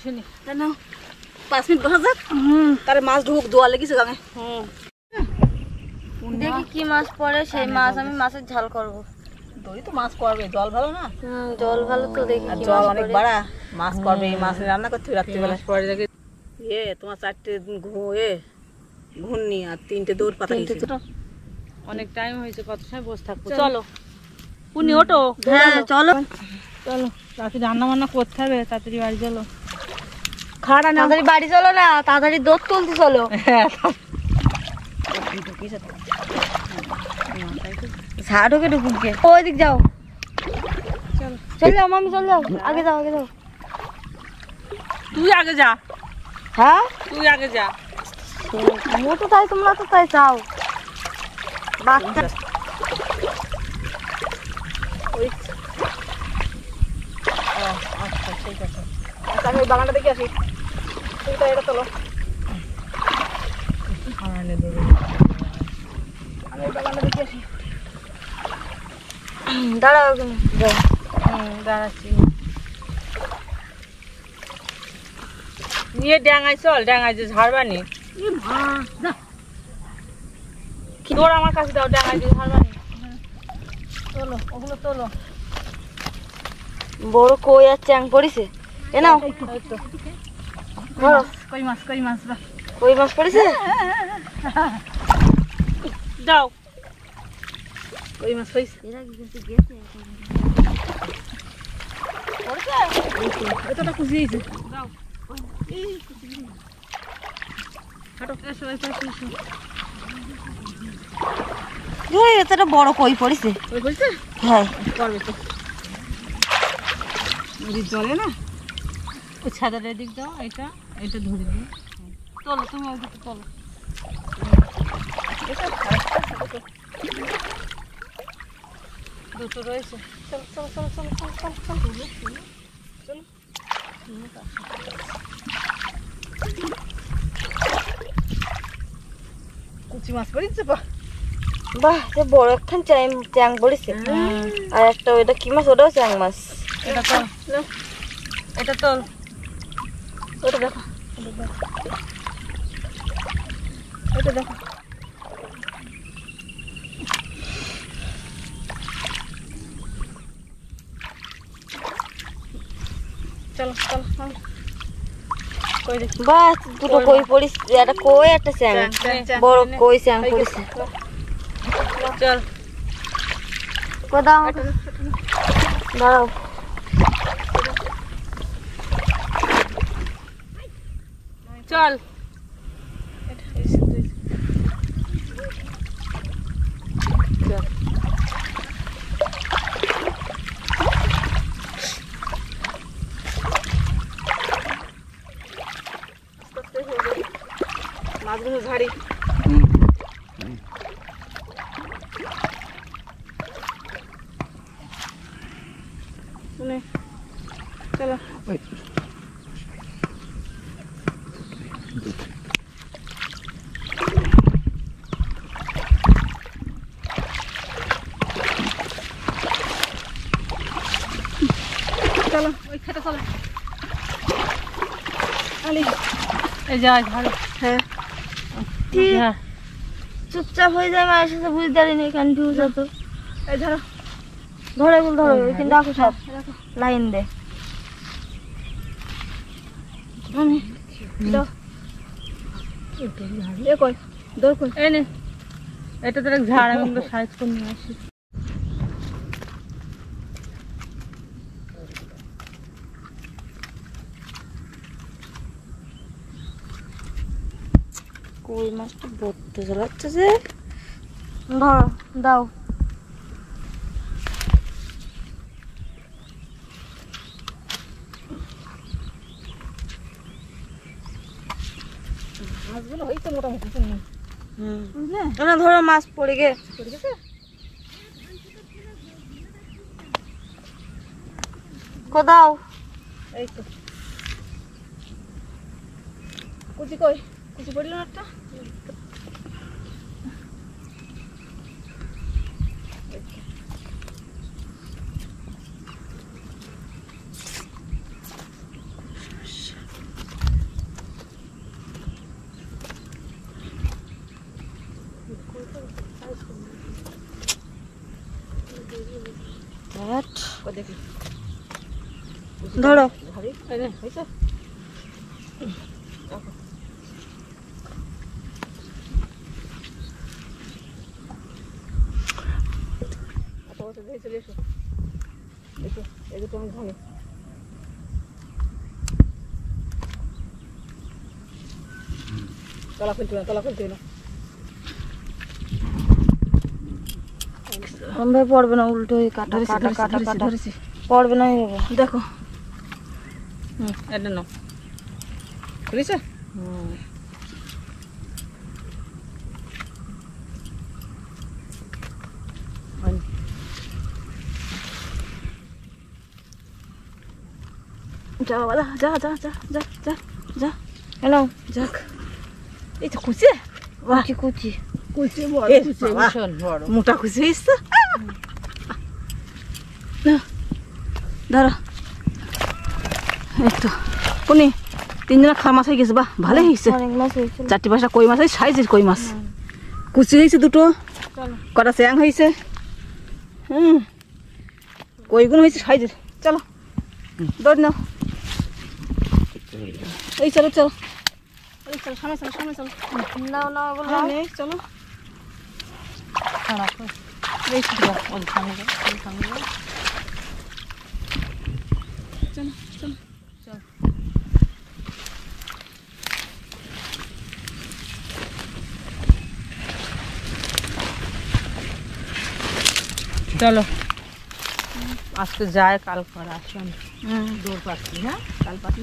বসিনি না 5 মিনিট বসা যাক তারে মাছ ঢুক দোয়া লেগেছে গাঙে দেখি কি মাছ পড়ে সেই মাছ আমি মাছের ঝাল করব। দই তো মাছ করবে জল ভালো না জল ভালো তো দেখি কি জল মাছ অনেক পড়ে। বাড়া মাছ করবে এই মাছ রান্না করতে রাত্রিবেলা পরে দেখি তোমার 4টে ঘুরনি আর 3টে দৌড় পাতা গেছে অনেক টাইম হয়েছে, কত সময় বসে থাকবো। চলো পুনি ওঠো। হ্যাঁ চলো চলো তাড়াতাড়ি রান্না বান্না করতে হবে, তাড়াতাড়ি বাড়ি চলো। খাড়া না তাড়াতাড়ি বাড়ি চলো না, তাড়াতাড়ি দৌড় তুলতে চলো। ঝাড় ঢুকে ঢুকুকে ওই দিক যাও, চল যাও মামি চল যাও, আগে যাও আগে যাও। তুই আগে যা, হ্যাঁ তুই আগে যা। মোটো তাই তোমরা তো তাই চাও বাচ্চা। আচ্ছা ঠিক আছে আমি ওই বাগানটা দেখে আসি তুই এটা চলো আমি ওই বাগানটা দেখে আসি দাঁড়াও ওখানে যাও। দাঁড়াচ্ছি নিয়ে ডাঙায় চল, ডাঙায় যে ঝাড়বানি তোর আমার কাছে দাও, ডাঙায় যে ঝাড়বানি তোলো, ওগুলো তোলো। বড় কই আর চ্যাং পড়িছে, এ নাও ধরো। কই মাছ বা কই মাছ পড়িছে, দাও। ওই মাছ পাইছি এরা কিন্তু গেছে এতটা খুশি হয়েছে দাও। এসো এসো এসো। এতটা বড় কই পড়িছে। ওই বলছে হ্যাঁ করবে তো জলে না ওই ছাদাটার দিক দাও, এটা এটা ধরে দিই। তোলো তুমি ওই দিকে তোলো। দুটো রয়েছে। চল কুচি মাছ পড়িছে বা বাহ, যে বড় একখান চ্যাং পড়িছে। আর একটা ওইটা কি মাছ, ওটাও চ্যাং মাছ। এটা তোল, এটা তোল। ওটা দেখো ওটা দেখো চলো চলো কই দেখি বাহ, দুটো কই পড়িছে, একটা কই একটা চ্যাং, বড় কই চ্যাং পড়িছে। চল দাও দাঁড়াও। চল মাছগুলো ঝাড়ি শুনে চলো চলো ওই খেতে চলো আলি এই যা ঝাড়। হ্যাঁ হ্যাঁ চুপচাপ হয়ে যায়, মায়ের সাথে বুঝতে পারিনি কনফিউজ হতো। এই ধরো ধরে বল ধরো, ওইখানে রাখো সব লাইন দে। দাও এ কই দৌড় কই এই নে, এটা তোর ঝাড়, আমি সাইজ করে নিয়ে আসি। কই মাছটা বলতে চালাচ্ছে যে, ধরো দাও। মাছগুলো হইতো মোটামুটি বুঝলে না ধরো মাছ পড়ে গে পড়ে গেছে কোদাও। এই তো কুচি কই কুচি পড়ল না একটা দেখি ধরো ধরি এই নে হইছে আচ্ছা দেখে চলে এসো দেখো এই দুটো আমি ধরে তলা ফেলতে না ভাই পড়বে না, উল্টো হয়ে কাটা কাটা কাটা কাটা ধরেছি পড়বে না এইভাবে। দেখো এটা নাও খুলেছে যা বাবা যা যা যা যা যা যা হ্যালো যাক এই তো খুশি কুচি কুচি খুশি বড় খুশি ভীষণ বড় মোটা খুশি হয়েছে না দাঁড়া এই তো কোনি তিনজনে খাওয়া মাছ হয়ে গেছে বাহ ভালো হয়েছে অনেক মাছ হয়েছিল। 4টি 5টা কই মাছ সাইজের কই মাছ কুচি হয়েছে দুটো চলো কটা চ্যাং হয়েছে কইগুলো হয়েছে সাইজের চলো দৌড় নাও এই চলো চলো এই চলো সামনে চলো সামনে চলো নাও নাও বলো হ্যাঁ, নে, চলো খারাপ এই তো যাও, ওই সামনে যাও, ওই সামনে যাও। চলো চলো চলো চলো আজকে যায় কাল করে আসুন দৌড় পাচ্ছি হ্যাঁ কাল পাচ্ছি